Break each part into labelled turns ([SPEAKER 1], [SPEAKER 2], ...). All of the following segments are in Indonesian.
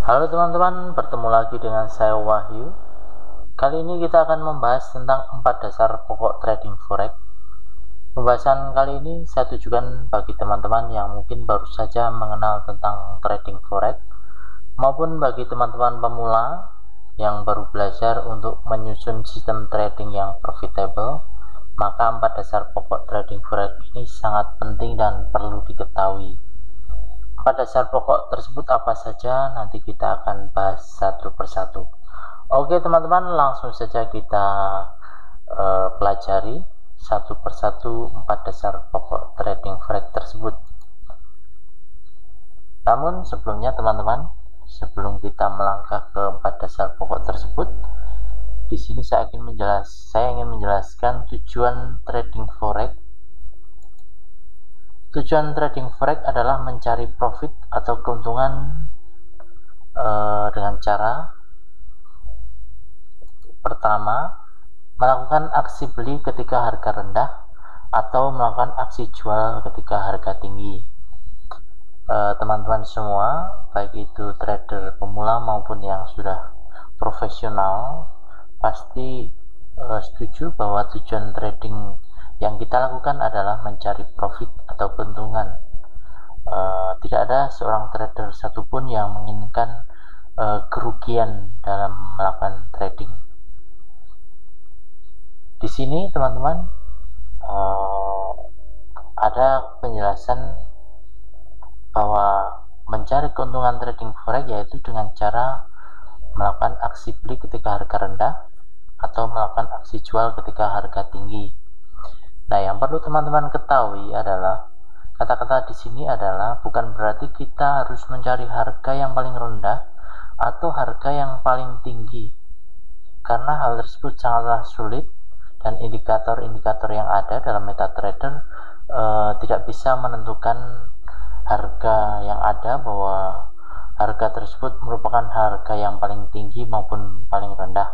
[SPEAKER 1] Halo teman-teman, bertemu lagi dengan saya Wahyu. Kali ini kita akan membahas tentang 4 dasar pokok trading forex. Pembahasan kali ini saya tujukan bagi teman-teman yang mungkin baru saja mengenal tentang trading forex, maupun bagi teman-teman pemula yang baru belajar untuk menyusun sistem trading yang profitable. Maka 4 dasar pokok trading forex ini sangat penting dan perlu diketahui. 4 dasar pokok tersebut apa saja, nanti kita akan bahas satu persatu. Oke teman-teman, langsung saja kita pelajari satu persatu 4 dasar pokok trading forex tersebut. Namun sebelumnya teman-teman, sebelum kita melangkah ke 4 dasar pokok tersebut, di sini saya ingin menjelaskan tujuan trading forex. Tujuan trading forex adalah mencari profit atau keuntungan dengan cara pertama, melakukan aksi beli ketika harga rendah atau melakukan aksi jual ketika harga tinggi. Teman-teman semua, baik itu trader pemula maupun yang sudah profesional, pasti setuju bahwa tujuan trading yang kita lakukan adalah mencari profit atau keuntungan. Tidak ada seorang trader satupun yang menginginkan kerugian dalam melakukan trading. Di sini teman-teman ada penjelasan bahwa mencari keuntungan trading forex yaitu dengan cara melakukan aksi beli ketika harga rendah atau melakukan aksi jual ketika harga tinggi. Nah, yang perlu teman-teman ketahui adalah kata-kata di sini adalah bukan berarti kita harus mencari harga yang paling rendah atau harga yang paling tinggi, karena hal tersebut sangatlah sulit dan indikator-indikator yang ada dalam MetaTrader tidak bisa menentukan harga yang ada bahwa harga tersebut merupakan harga yang paling tinggi maupun paling rendah.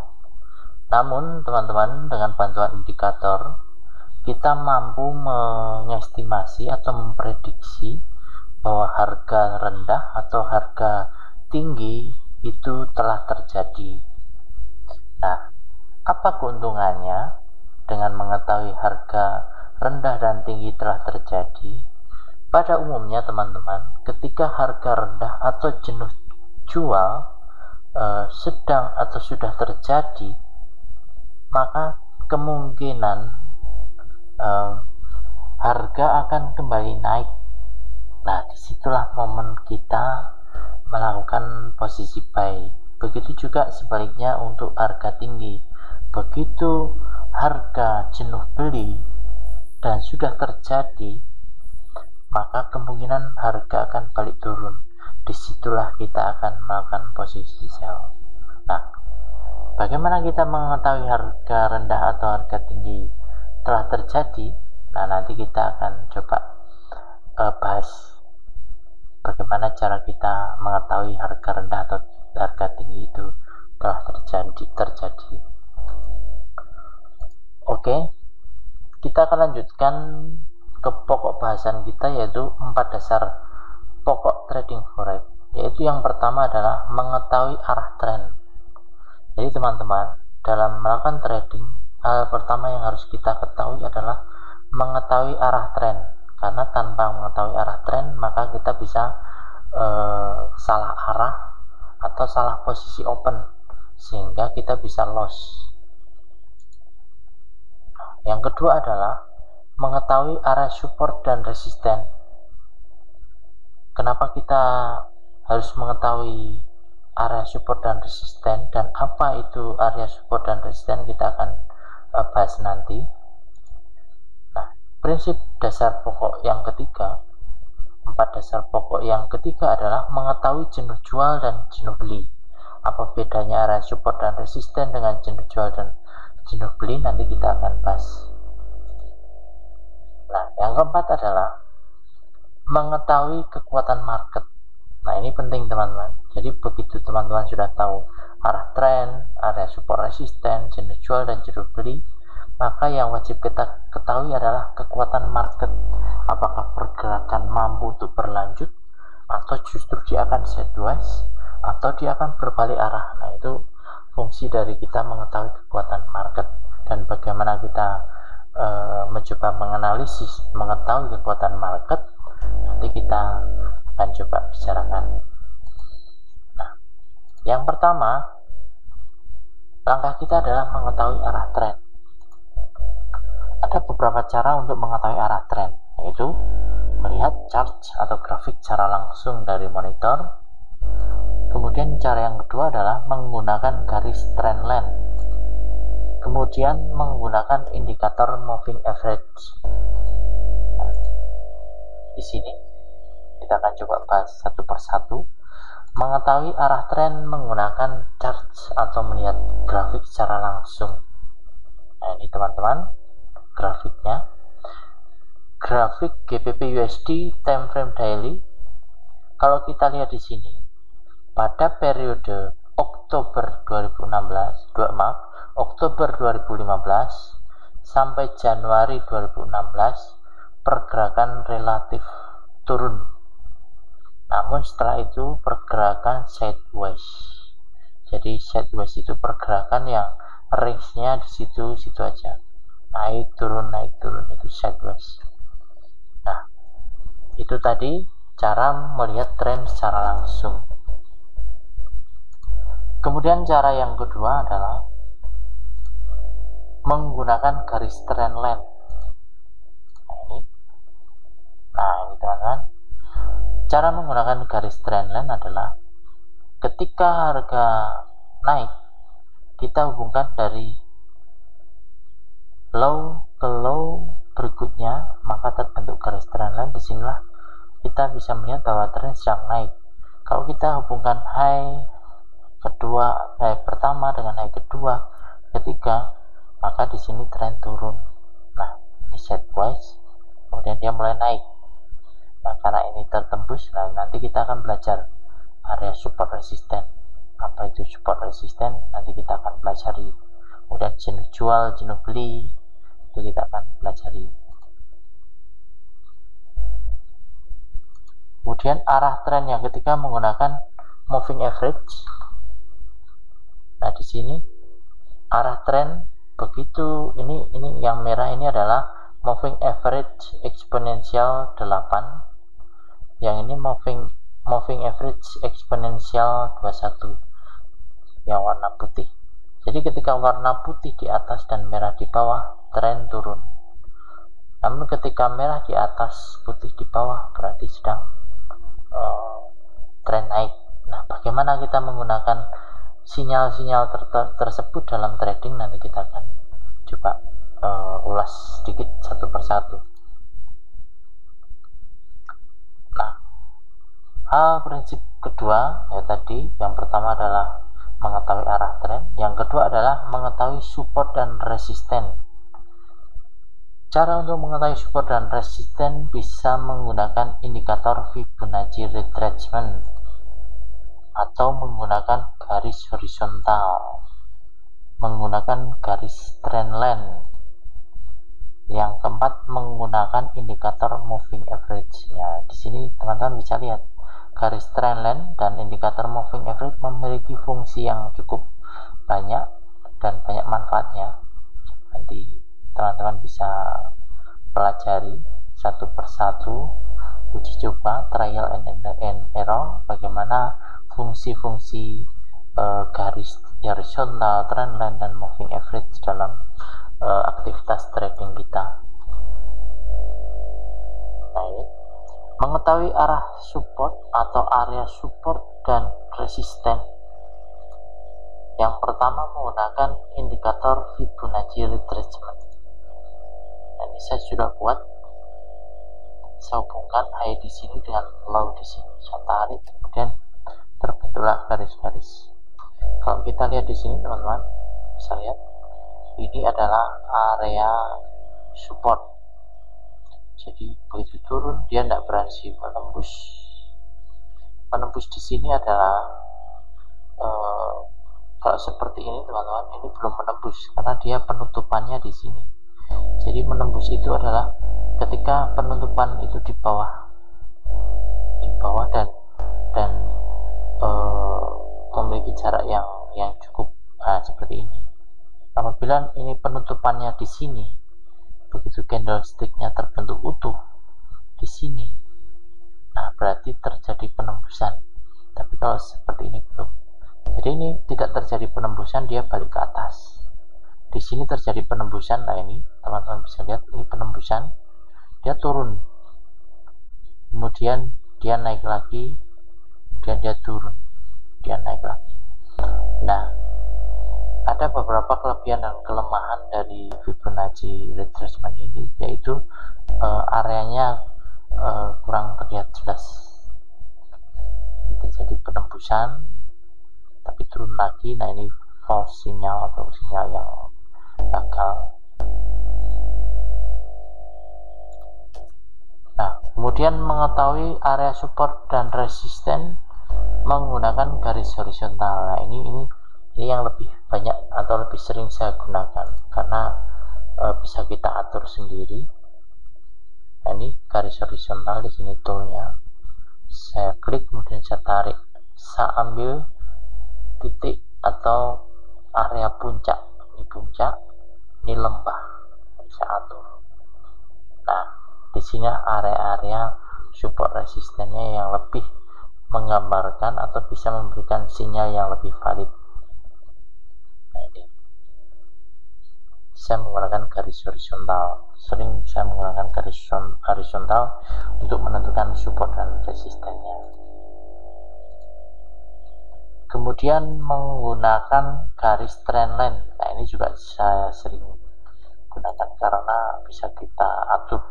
[SPEAKER 1] Namun teman-teman, dengan bantuan indikator kita mampu mengestimasi atau memprediksi bahwa harga rendah atau harga tinggi itu telah terjadi. Nah, apa keuntungannya dengan mengetahui harga rendah dan tinggi telah terjadi? Pada umumnya teman-teman, ketika harga rendah atau jenuh jual sedang atau sudah terjadi, maka kemungkinan harga akan kembali naik. Nah, disitulah momen kita melakukan posisi buy. Begitu juga sebaliknya untuk harga tinggi. Begitu harga jenuh beli dan sudah terjadi, maka kemungkinan harga akan balik turun. Disitulah kita akan melakukan posisi sell. Nah, bagaimana kita mengetahui harga rendah atau harga tinggi telah terjadi? Nah, nanti kita akan coba bahas bagaimana cara kita mengetahui harga rendah atau harga tinggi itu telah terjadi. Oke, kita akan lanjutkan ke pokok bahasan kita, yaitu 4 dasar pokok trading forex. Yaitu yang pertama adalah mengetahui arah tren. Jadi teman-teman, dalam melakukan trading, hal pertama yang harus kita ketahui adalah mengetahui arah tren, karena tanpa mengetahui arah tren maka kita bisa salah arah atau salah posisi open, sehingga kita bisa loss. Yang kedua adalah mengetahui area support dan resisten. Kenapa kita harus mengetahui area support dan resisten, dan apa itu area support dan resisten, kita akan bahas nanti. Nah, prinsip dasar pokok yang ketiga, 4 dasar pokok yang ketiga adalah mengetahui jenuh jual dan jenuh beli. Apa bedanya area support dan resisten dengan jenuh jual dan jenuh beli, nanti kita akan bahas. Nah, yang keempat adalah mengetahui kekuatan market. Nah, ini penting teman-teman. Jadi begitu teman-teman sudah tahu arah tren, area support resisten, jenuh jual dan jenuh beli, maka yang wajib kita ketahui adalah kekuatan market. Apakah pergerakan mampu untuk berlanjut atau justru dia akan sideways atau dia akan berbalik arah. Nah, itu fungsi dari kita mengetahui kekuatan market, dan bagaimana kita mencoba menganalisis, mengetahui kekuatan market, nanti kita akan coba bicarakan. Nah, yang pertama, langkah kita adalah mengetahui arah tren. Ada beberapa cara untuk mengetahui arah tren, yaitu melihat chart atau grafik secara langsung dari monitor. Kemudian cara yang kedua adalah menggunakan garis trendline. Kemudian menggunakan indikator moving average. Nah, di sini kita akan coba bahas satu persatu. Mengetahui arah tren menggunakan chart atau melihat grafik secara langsung. Nah, ini teman-teman grafiknya. Grafik GBP USD time frame daily. Kalau kita lihat di sini, pada periode Oktober 2015 sampai Januari 2016 pergerakan relatif turun. Namun setelah itu pergerakan sideways. Jadi sideways itu pergerakan yang range-nya di situ aja. Naik turun itu sideways. Nah, itu tadi cara melihat tren secara langsung. Kemudian cara yang kedua adalah menggunakan garis trendline. Nah ini teman-teman, cara menggunakan garis trendline adalah ketika harga naik, kita hubungkan dari low ke low berikutnya, maka terbentuk garis trendline. Disinilah kita bisa melihat bahwa tren sedang naik. Kalau kita hubungkan high pertama dengan high kedua, ketiga, maka di sini tren turun. Nah, ini sideways, kemudian dia mulai naik. Nah, karena ini tertembus, nah nanti kita akan belajar area support resisten. Apa itu support resisten? Nanti kita akan pelajari. Kemudian jenuh jual, jenuh beli, itu kita akan pelajari. Kemudian arah tren yang ketika menggunakan moving average. Nah, di sini arah tren begitu, ini yang merah ini adalah moving average eksponensial 8. Yang ini moving average eksponensial 21 yang warna putih. Jadi ketika warna putih di atas dan merah di bawah, tren turun. Namun ketika merah di atas, putih di bawah, berarti sedang tren naik. Nah, bagaimana kita menggunakan sinyal-sinyal tersebut dalam trading, nanti kita akan coba ulas sedikit satu persatu. Nah, prinsip kedua ya tadi, yang pertama adalah mengetahui arah tren, yang kedua adalah mengetahui support dan resisten. Cara untuk mengetahui support dan resisten bisa menggunakan indikator Fibonacci retracement atau menggunakan garis horizontal, menggunakan garis trendline. Yang keempat, menggunakan indikator moving average-nya. Di sini teman-teman bisa lihat garis trendline dan indikator moving average memiliki fungsi yang cukup banyak dan banyak manfaatnya. Nanti teman-teman bisa pelajari satu persatu, uji coba, trial and error, bagaimana fungsi-fungsi garis horizontal, trendline, dan moving average dalam aktivitas trading kita. Baik. Mengetahui arah support atau area support dan resisten. Yang pertama menggunakan indikator Fibonacci retracement. Nah, ini saya sudah buat. Saya hubungkan high di sini dengan low di sini. Saya tarik, kemudian terbentuklah garis-garis. Kalau kita lihat di sini teman-teman bisa lihat, ini adalah area support. Jadi begitu turun dia tidak berhasil menembus. Menembus di sini adalah kalau seperti ini teman-teman, ini belum menembus karena dia penutupannya di sini. Jadi menembus itu adalah ketika penutupan itu di bawah dan memiliki jarak yang cukup seperti ini. Apabila ini penutupannya di sini, begitu candlesticknya terbentuk utuh di sini, nah berarti terjadi penembusan. Tapi kalau seperti ini belum. Jadi ini tidak terjadi penembusan, dia balik ke atas. Di sini terjadi penembusan. Nah ini teman-teman bisa lihat, ini penembusan, dia turun, kemudian dia naik lagi, kemudian dia turun, dia naik lagi. Nah, ada beberapa kelebihan dan kelemahan dari Fibonacci retracement ini, yaitu areanya kurang terlihat jelas. Terjadi penembusan tapi turun lagi. Nah ini false sinyal atau sinyal yang gagal. Nah, kemudian mengetahui area support dan resisten menggunakan garis horizontal. Nah ini yang lebih banyak atau lebih sering saya gunakan karena bisa kita atur sendiri. Nah ini garis horizontal, di sini toolnya. Saya klik, kemudian saya tarik, saya ambil titik atau area puncak. Ini puncak, ini lembah, saya atur. Nah, di sini area-area support resistennya yang lebih menggambarkan atau bisa memberikan sinyal yang lebih valid. Nah ini, saya menggunakan garis horizontal. Sering saya menggunakan garis horizontal untuk menentukan support dan resistennya. Kemudian menggunakan garis trendline. Nah ini juga saya sering gunakan karena bisa kita atur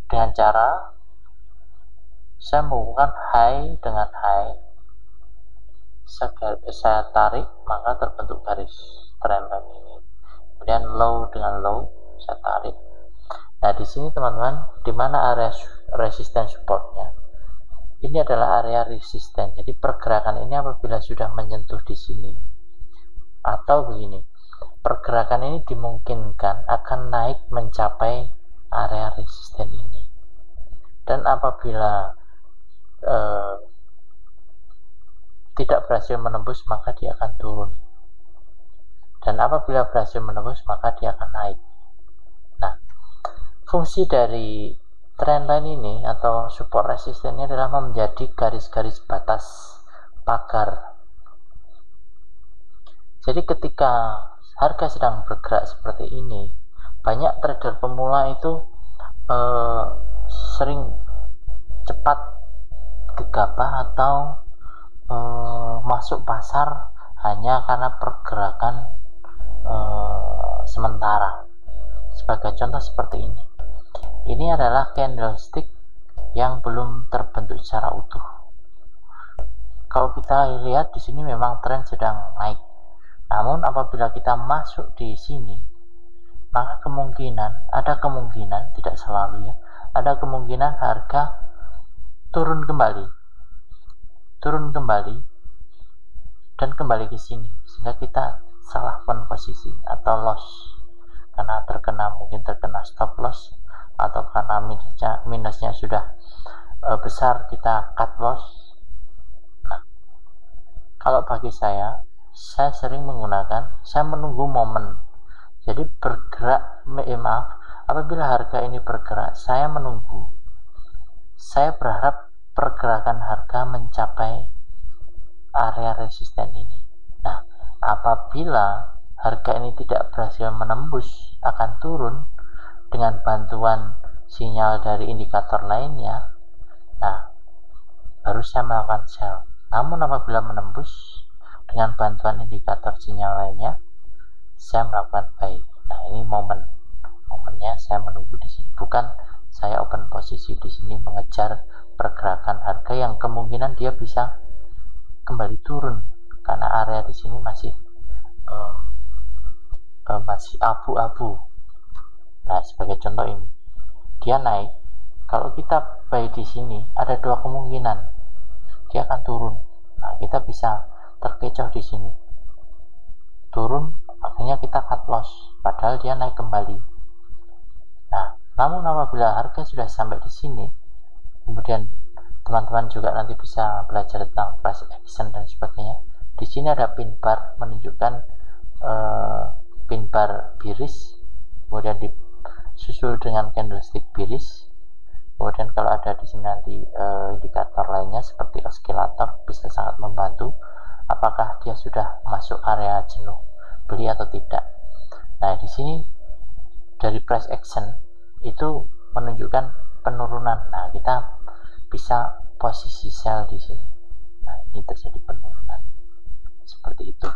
[SPEAKER 1] dengan cara saya menghubungkan high dengan high, saya tarik, maka terbentuk garis trendline ini. Kemudian low dengan low, saya tarik. Nah di sini teman-teman, di mana area resisten supportnya? Ini adalah area resisten. Jadi pergerakan ini apabila sudah menyentuh di sini, atau begini, pergerakan ini dimungkinkan akan naik mencapai area resisten ini. Dan apabila tidak berhasil menembus, maka dia akan turun. Dan apabila berhasil menembus, maka dia akan naik. Nah, fungsi dari trendline ini atau support resisten ini adalah menjadi garis-garis batas pagar. Jadi ketika harga sedang bergerak seperti ini, banyak trader pemula itu sering cepat gegabah atau masuk pasar hanya karena pergerakan sementara. Sebagai contoh seperti ini. Ini adalah candlestick yang belum terbentuk secara utuh. Kalau kita lihat di sini memang tren sedang naik. Namun apabila kita masuk di sini, maka ada kemungkinan, tidak selalu ya, ada kemungkinan harga turun kembali dan kembali ke sini, sehingga kita salah posisi atau loss karena mungkin terkena stop loss, atau karena minusnya sudah besar, kita cut loss. Nah, kalau bagi saya sering saya menunggu momen. Jadi apabila harga ini bergerak, saya menunggu. Saya berharap pergerakan harga mencapai area resisten ini. Nah, apabila harga ini tidak berhasil menembus, akan turun dengan bantuan sinyal dari indikator lainnya. Nah, baru saya melakukan sell. Namun apabila menembus dengan bantuan indikator sinyal lainnya, saya melakukan buy. Nah, ini momennya saya menunggu di sini, bukan saya open posisi di sini mengejar pergerakan harga yang kemungkinan dia bisa kembali turun karena area di sini masih abu-abu. Nah, sebagai contoh ini, dia naik. Kalau kita buy di sini, ada dua kemungkinan, dia akan turun. Nah, kita bisa terkecoh di sini, turun, akhirnya kita cut loss, padahal dia naik kembali. Nah, namun apabila harga sudah sampai di sini, kemudian teman-teman juga nanti bisa belajar tentang price action dan sebagainya. Di sini ada pin bar menunjukkan pin bar biris, kemudian disusul dengan candlestick biris. Kemudian kalau ada di sini nanti indikator lainnya seperti oskilator, bisa sangat membantu apakah dia sudah masuk area jenuh beli atau tidak. Nah, di sini dari price action itu menunjukkan penurunan. Nah, kita bisa posisi sell di sini. Nah, ini terjadi penurunan seperti itu.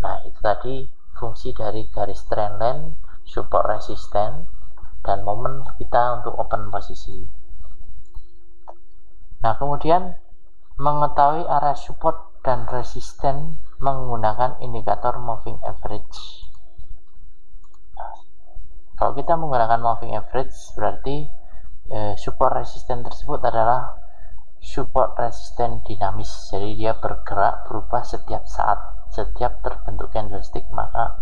[SPEAKER 1] Nah, itu tadi fungsi dari garis trendline, support resisten, dan momen kita untuk open posisi. Nah, kemudian mengetahui area support dan resisten menggunakan indikator moving average. Nah, kalau kita menggunakan moving average berarti support resisten tersebut adalah support resisten dinamis, jadi dia bergerak berubah setiap saat. Setiap terbentuk candlestick maka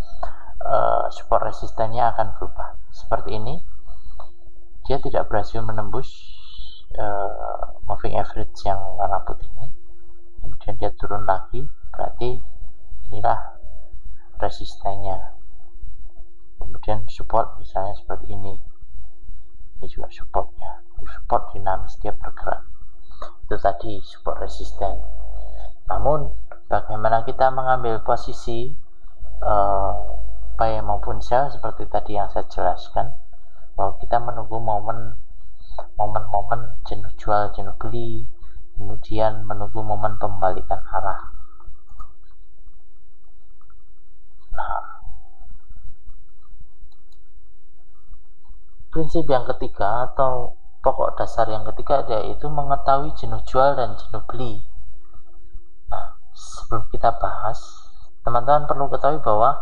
[SPEAKER 1] support resistennya akan berubah seperti ini. Dia tidak berhasil menembus moving average yang warna putih ini, kemudian dia turun lagi, berarti inilah resistennya. Kemudian support misalnya seperti ini juga supportnya, support dinamis, dia bergerak. Itu tadi support resisten. Namun bagaimana kita mengambil posisi buy maupun sell seperti tadi yang saya jelaskan, bahwa kita menunggu momen jenuh jual jenuh beli, kemudian menunggu momen pembalikan arah. Nah, prinsip yang ketiga atau pokok dasar yang ketiga yaitu mengetahui jenuh jual dan jenuh beli. Nah, sebelum kita bahas, teman-teman perlu ketahui bahwa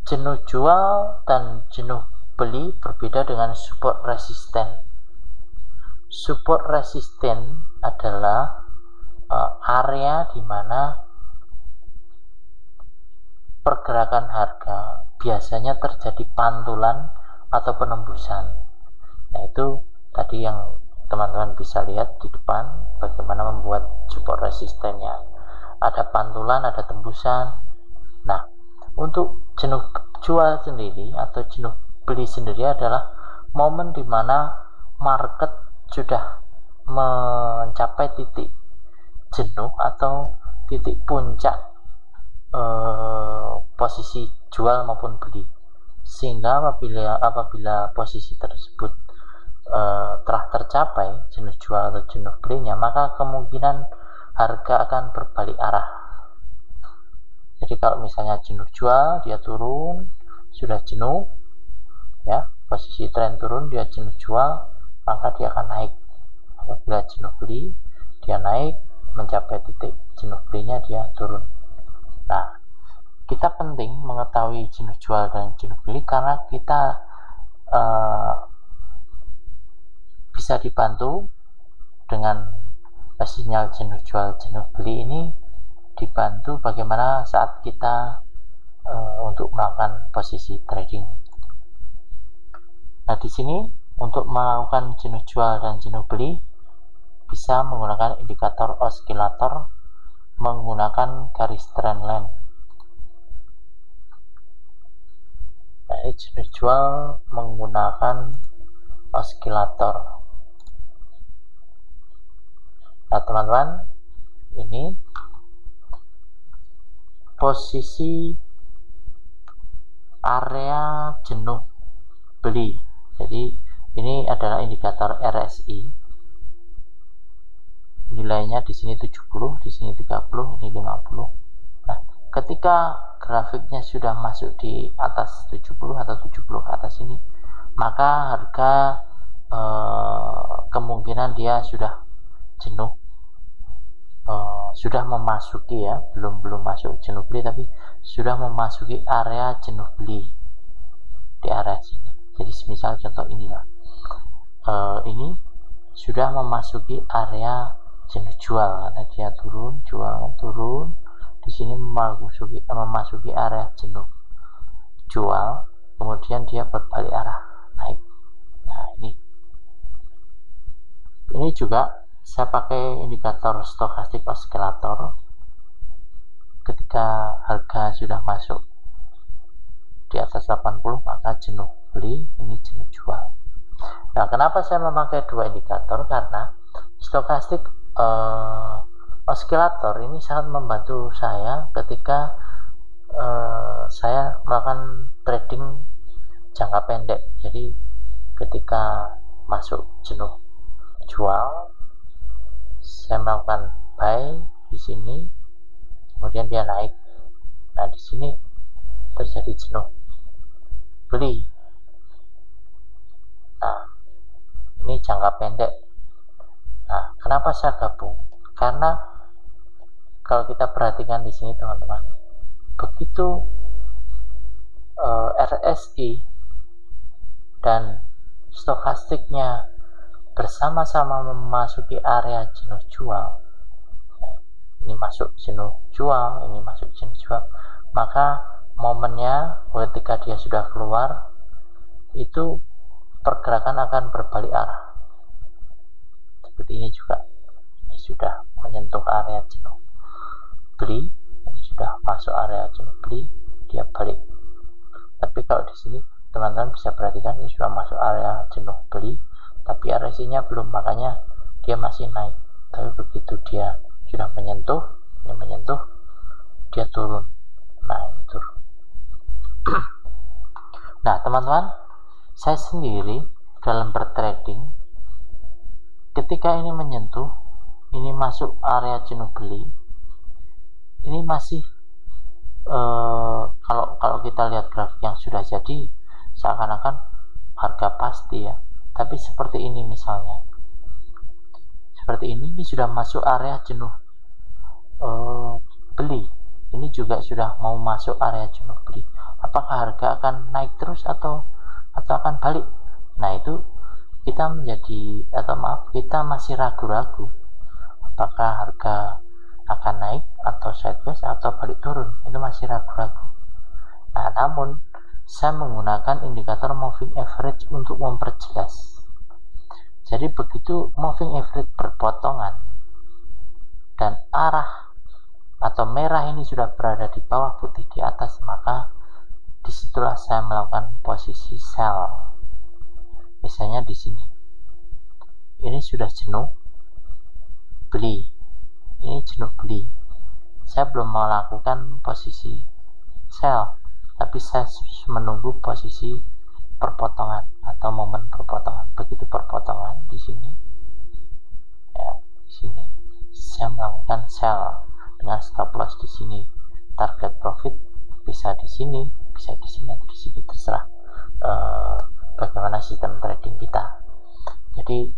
[SPEAKER 1] jenuh jual dan jenuh beli berbeda dengan support resisten. Support resisten adalah area di mana pergerakan harga biasanya terjadi pantulan atau penembusan. Nah, itu tadi yang teman-teman bisa lihat di depan bagaimana membuat support resistennya. Ada pantulan, ada tembusan. Nah, untuk jenuh jual sendiri atau jenuh beli sendiri adalah momen di mana market sudah mencapai titik jenuh atau titik puncak posisi jual maupun beli, sehingga apabila posisi tersebut telah tercapai jenuh jual atau jenuh belinya, maka kemungkinan harga akan berbalik arah. Jadi kalau misalnya jenuh jual, dia turun, sudah jenuh ya, posisi tren turun, dia jenuh jual, maka dia akan naik. Apabila jenuh beli, dia naik, mencapai titik jenuh belinya, dia turun. Nah, kita penting mengetahui jenuh jual dan jenuh beli karena kita bisa dibantu dengan sinyal jenuh jual jenuh beli ini, dibantu bagaimana saat kita untuk melakukan posisi trading. Nah, di sini untuk melakukan jenuh jual dan jenuh beli bisa menggunakan indikator oskilator menggunakan garis trendline. Nah, ini jenuh jual menggunakan oskilator. Nah, teman-teman, ini posisi area jenuh beli. Jadi ini adalah indikator RSI. Nilainya di sini 70, di sini 30, ini 50. Nah, ketika grafiknya sudah masuk di atas 70 atau 70 ke atas ini, maka harga kemungkinan dia sudah jenuh, sudah memasuki ya, belum masuk jenuh beli, tapi sudah memasuki area jenuh beli di area sini. Jadi misal contoh inilah, ini sudah memasuki area jenuh jual karena dia turun, jual, turun. Di sini memasuki area jenuh jual, kemudian dia berbalik arah naik. Nah, ini juga saya pakai indikator stokastik oscillator. Ketika harga sudah masuk di atas 80 maka jenuh beli, ini jenuh jual. Nah, kenapa saya memakai dua indikator? Karena stokastik oscillator ini sangat membantu saya ketika saya melakukan trading jangka pendek. Jadi ketika masuk jenuh jual, saya melakukan buy di sini, kemudian dia naik. Nah, di sini terjadi jenuh beli. Nah, ini jangka pendek. Nah, kenapa saya gabung? Karena kalau kita perhatikan di sini teman-teman, begitu RSI dan stokastiknya bersama-sama memasuki area jenuh jual, ini masuk jenuh jual, ini masuk jenuh jual, maka momennya ketika dia sudah keluar itu pergerakan akan berbalik arah. Seperti ini juga, ini sudah menyentuh area jenuh beli, ini sudah masuk area jenuh beli, dia balik. Tapi kalau di sini teman-teman bisa perhatikan, ini sudah masuk area jenuh beli, tapi RSI-nya belum, makanya dia masih naik. Tapi begitu dia sudah menyentuh, ini menyentuh, dia turun. Nah, ini turun. Nah, teman-teman, saya sendiri dalam bertrading, ketika ini menyentuh, ini masuk area jenuh beli, ini masih kalau kita lihat grafik yang sudah jadi, seakan-akan harga pasti ya. Tapi seperti ini misalnya, seperti ini sudah masuk area jenuh beli, ini juga sudah mau masuk area jenuh beli. Apakah harga akan naik terus atau akan balik? Nah, itu kita kita masih ragu-ragu apakah harga akan naik atau sideways atau balik turun, itu masih ragu-ragu. Nah, namun saya menggunakan indikator moving average untuk memperjelas. Jadi begitu moving average berpotongan dan arah atau merah ini sudah berada di bawah, putih di atas, maka disitulah saya melakukan posisi sell. Misalnya di sini, ini sudah jenuh beli, ini jenuh beli, saya belum melakukan posisi sell, tapi saya menunggu posisi perpotongan atau momen perpotongan. Begitu perpotongan di sini, ya, di sini saya melakukan sell dengan stop loss di sini. Target profit bisa di sini, bisa di sini atau di sini, terserah bagaimana sistem trading kita. Jadi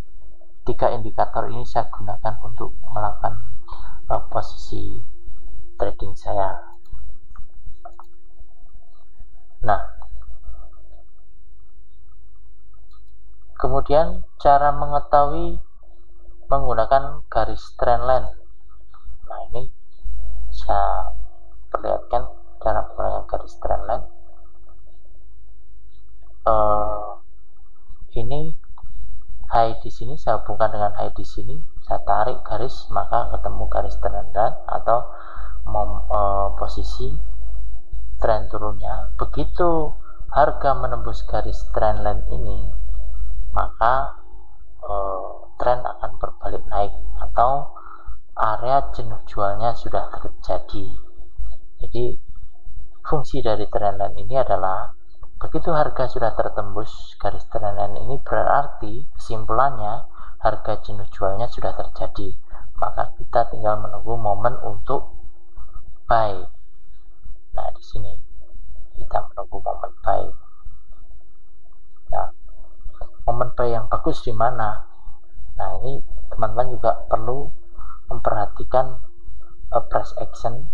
[SPEAKER 1] 3 indikator ini saya gunakan untuk melakukan posisi trading saya. Nah, kemudian cara mengetahui menggunakan garis trendline. Nah, ini saya perlihatkan cara menggunakan garis trendline. Ini high di sini saya hubungkan dengan high di sini, saya tarik garis, maka ketemu garis trendline atau posisi tren turunnya. Begitu harga menembus garis trendline ini, maka tren akan berbalik naik atau area jenuh jualnya sudah terjadi. Jadi fungsi dari trendline ini adalah begitu harga sudah tertembus garis trendline ini, berarti kesimpulannya harga jenuh jualnya sudah terjadi, maka kita tinggal menunggu momen untuk buy. Nah, di sini kita menunggu momen buy. Nah, momen buy yang bagus di mana? Nah, ini teman-teman juga perlu memperhatikan price action,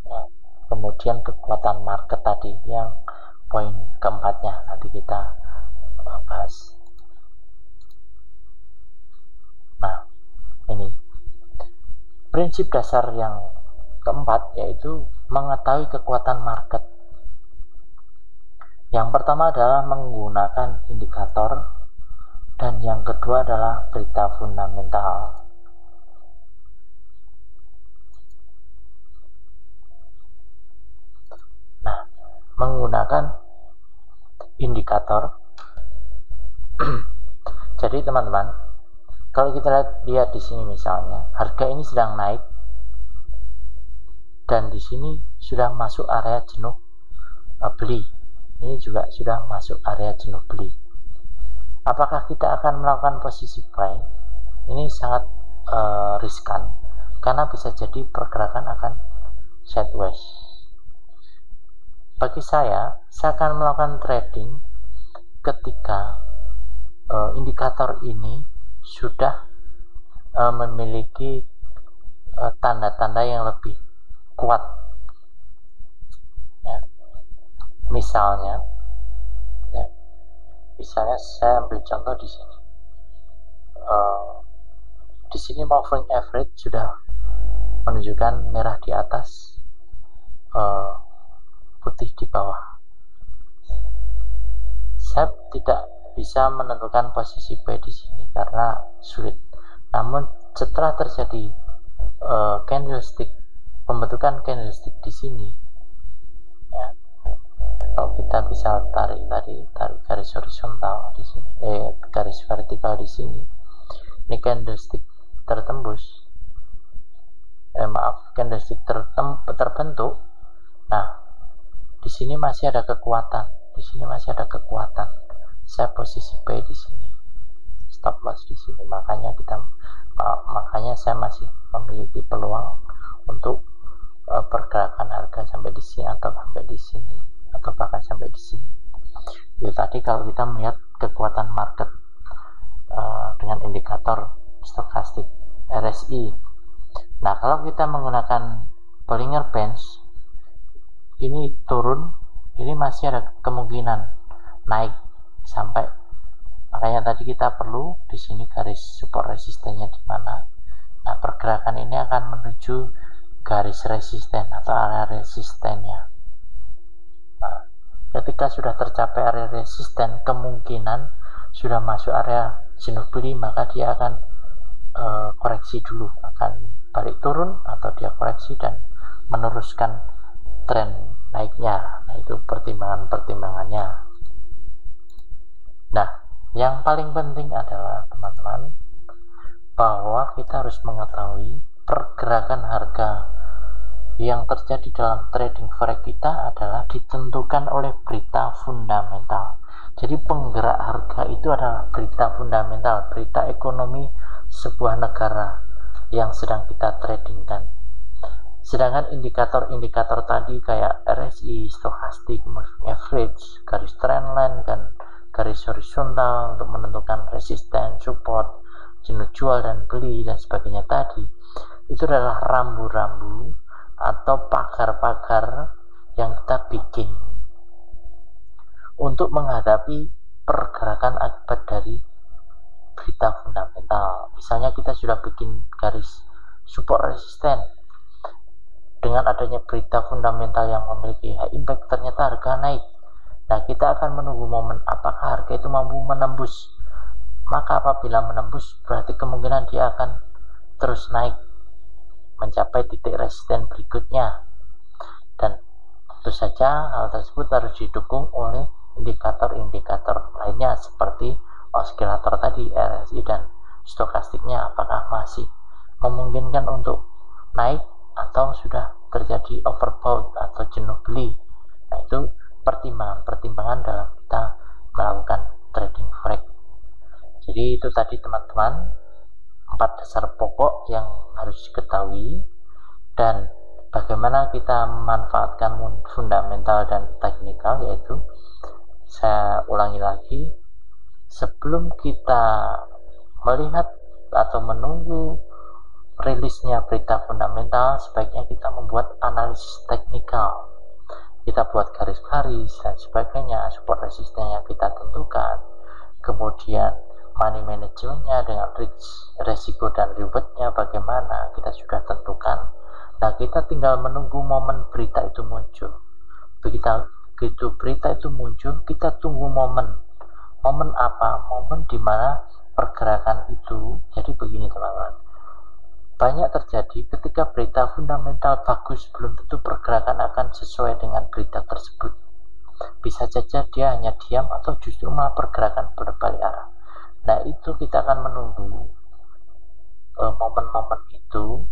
[SPEAKER 1] ya, kemudian kekuatan market tadi yang poin keempatnya nanti kita bahas. Nah, ini prinsip dasar yang keempat, yaitu mengetahui kekuatan market. Yang pertama adalah menggunakan indikator Dan yang kedua adalah berita fundamental. Nah, menggunakan indikator. Jadi teman-teman, kalau kita lihat di sini misalnya, harga ini sedang naik dan di sini sudah masuk area jenuh beli. Ini juga sudah masuk area jenuh beli. Apakah kita akan melakukan posisi buy? Ini sangat riskan karena bisa jadi pergerakan akan sideways. Bagi saya akan melakukan trading ketika indikator ini sudah memiliki tanda-tanda yang lebih kuat. Ya. Misalnya saya ambil contoh di sini. Di sini moving average sudah menunjukkan merah di atas, putih di bawah. Saya tidak bisa menentukan posisi buy di sini karena sulit. Namun setelah terjadi pembentukan candlestick di sini, ya, kalau kita bisa tarik garis horizontal di sini, garis vertikal di sini, ini candlestick tertembus, candlestick terbentuk. Nah, di sini masih ada kekuatan, saya posisi buy di sini, stop loss di sini. Makanya saya masih memiliki peluang untuk pergerakan harga sampai di sini atau sampai di sini atau bahkan sampai di sini. Itu tadi kalau kita melihat kekuatan market dengan indikator stokastik RSI. Nah, kalau kita menggunakan Bollinger Bands, ini turun, ini masih ada kemungkinan naik sampai, makanya tadi kita perlu di sini garis support resistennya di mana. Nah, pergerakan ini akan menuju garis resisten atau area resistennya. Nah, ketika sudah tercapai area resisten, kemungkinan sudah masuk area jenuh beli, maka dia akan koreksi dulu, akan balik turun atau dia koreksi dan meneruskan tren naiknya. Nah, itu pertimbangannya. Nah, yang paling penting adalah teman-teman bahwa kita harus mengetahui pergerakan harga yang terjadi dalam trading forex kita adalah ditentukan oleh berita fundamental. Jadi penggerak harga itu adalah berita fundamental, berita ekonomi sebuah negara yang sedang kita tradingkan. Sedangkan indikator-indikator tadi kayak RSI, stokastik, moving average, garis trendline, kan garis horizontal untuk menentukan resisten, support, jenuh jual dan beli dan sebagainya tadi, itu adalah rambu-rambu atau pagar-pagar yang kita bikin untuk menghadapi pergerakan akibat dari berita fundamental. Misalnya kita sudah bikin garis support resisten, dengan adanya berita fundamental yang memiliki high impact, ternyata harga naik. Nah, kita akan menunggu momen apakah harga itu mampu menembus. Maka apabila menembus, berarti kemungkinan dia akan terus naik mencapai titik resisten berikutnya. Dan tentu saja hal tersebut harus didukung oleh indikator-indikator lainnya seperti osilator tadi, RSI dan stokastiknya, apakah masih memungkinkan untuk naik atau sudah terjadi overbought atau jenuh beli. Nah, itu pertimbangan-pertimbangan dalam kita melakukan trading forex. Jadi itu tadi teman-teman 4 dasar pokok yang harus diketahui dan bagaimana kita memanfaatkan fundamental dan teknikal, yaitu saya ulangi lagi, sebelum kita melihat atau menunggu rilisnya berita fundamental, sebaiknya kita membuat analisis teknikal. Kita buat garis-garis dan sebagainya, support resisten yang kita tentukan, kemudian money manajemennya dengan risiko dan rewardnya bagaimana kita sudah tentukan. Nah, kita tinggal menunggu momen berita itu muncul. Begitu berita itu muncul, kita tunggu momen Momen apa? Momen dimana pergerakan itu, jadi begini teman-teman, banyak terjadi ketika berita fundamental bagus, belum tentu pergerakan akan sesuai dengan berita tersebut. Bisa saja dia hanya diam atau justru malah pergerakan berbalik arah. Nah, itu kita akan menunggu momen-momen itu.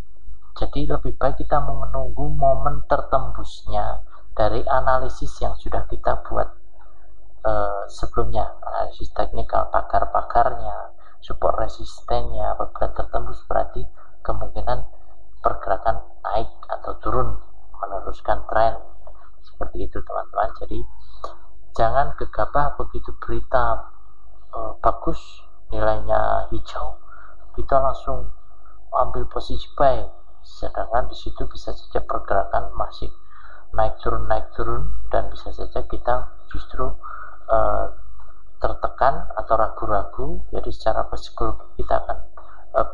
[SPEAKER 1] Jadi lebih baik kita menunggu momen tertembusnya dari analisis yang sudah kita buat sebelumnya, analisis teknikal, pakar-pakarnya, support resistennya. Apabila tertembus berarti kemungkinan pergerakan naik atau turun, meneruskan tren. Seperti itu teman-teman. Jadi jangan gegabah begitu berita bagus, nilainya hijau, kita langsung ambil posisi buy, sedangkan di situ bisa saja pergerakan masih naik turun, dan bisa saja kita justru tertekan atau ragu-ragu. Jadi secara psikologi kita akan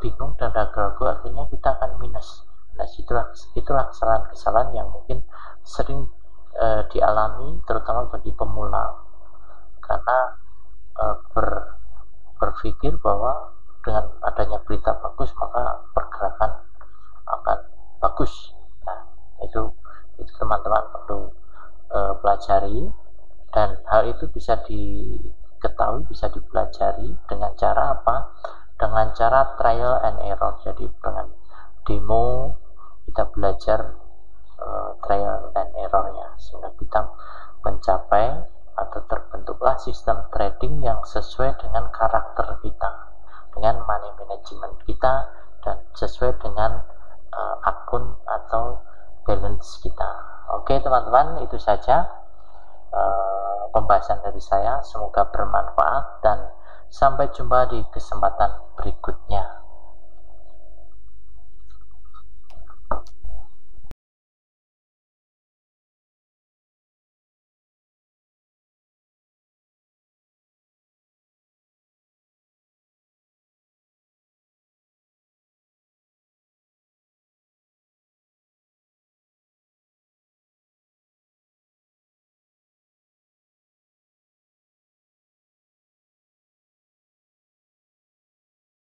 [SPEAKER 1] bingung dan ragu-ragu, akhirnya kita akan minus. Nah, itulah kesalahan-kesalahan yang mungkin sering dialami terutama bagi pemula, karena berpikir bahwa dengan adanya berita bagus maka pergerakan akan bagus. Nah, itu teman-teman perlu pelajari, dan hal itu bisa diketahui, bisa dipelajari dengan cara apa? Dengan cara trial and error. Jadi dengan demo kita belajar trial and errornya, sehingga kita mencapai atau terbentuklah sistem trading yang sesuai dengan karakter kita, dengan money management kita, dan sesuai dengan akun atau balance kita. Oke teman-teman, itu saja pembahasan dari saya. Semoga bermanfaat dan sampai jumpa di kesempatan berikutnya.